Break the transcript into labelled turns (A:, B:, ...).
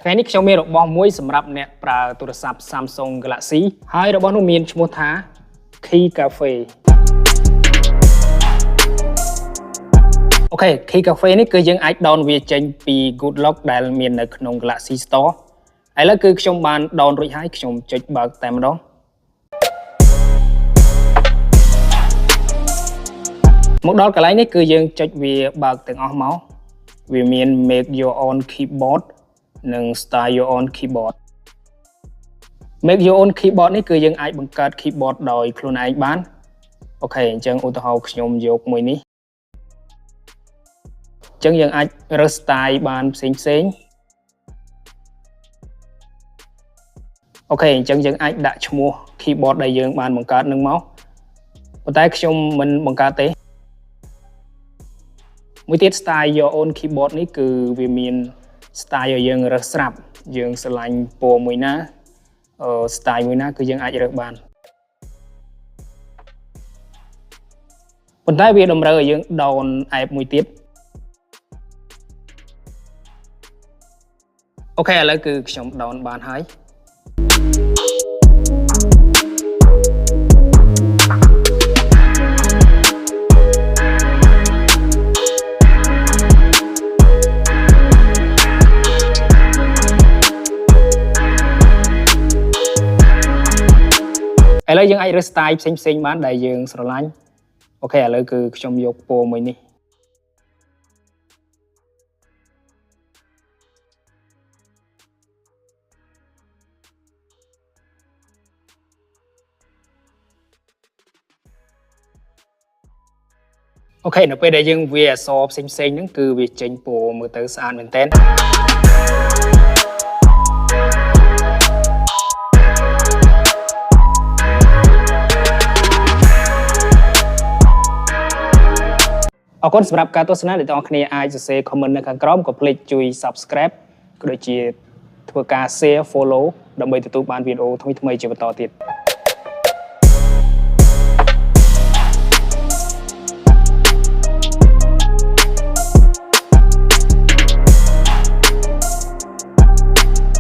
A: ថ្ងៃនេះខ្ញុំមានរបស់មួយសម្រាប់អ្នកប្រើទូរស័ព្ទ Samsung Galaxy ហើយរបស់នោះមានឈ្មោះថា Key Cafe អូខេ Key Cafe នេះគឺយើងអាច down វាចេញពី Good Lock ដែលមាននៅក្នុង Galaxy Store ឥឡូវគឺខ្ញុំបាន down រួចហើយខ្ញុំចុចបើកតែម្ដងមកដល់កន្លែងនេះគឺយើងចុចវាបើកទាំងអស់មកវាមាន Make Your Own Keyboard និង Style Your Own Keyboard Make Your Own Keyboard នេះគឺយើងអាចបង្កើត keyboard ដោយខ្លួនឯងបានអូខេអញ្ចឹងឧទាហរណ៍ខ្ញុំយកមួយនេះអញ្ចឹងយើងអាចរើស style បានផ្សេងអូខេអញ្ចឹងយើងអាចដាក់ឈ្មោះ keyboard ដែលយើងបានបង្កើតនឹងមកប៉ុន្តែខ្ញុំមិនបង្កើតទេមួយទៀត Style Your Own Keyboard នេះគឺវាមាន style ឲ្យយើងរើសស្រាប់យើងស្រឡាញ់ពណ៌មួយណាstyle មួយណាគឺយើងអាចរើសបានប៉ុន្តែវាតម្រូវឲ្យយើង down app មួយទៀតអូខេឥឡូវគឺខ្ញុំ down បានហើយឥឡូវយើងអាចរើស style ផ្សេងៗបានដែលយើងស្រឡាញ់អូខេឥឡូវគឺខ្ញុំយកពណ៌មួយនេះអូខេនៅពេលដែលយើងវាអក្សរផ្សេងៗហ្នឹងគឺវាចេញពណ៌មើលទៅស្អាតមែនតើអរគុណសម្រាប់ការទស្សនាអ្នកទាំងអស់គ្នាអាចសរសេរ comment នៅខាងក្រោមកុំភ្លេចជួយ subscribe ក៏ដូចជាធ្វើការ share follow ដើម្បីទទួលបានវីដេអូថ្មីៗជាបន្តទៀត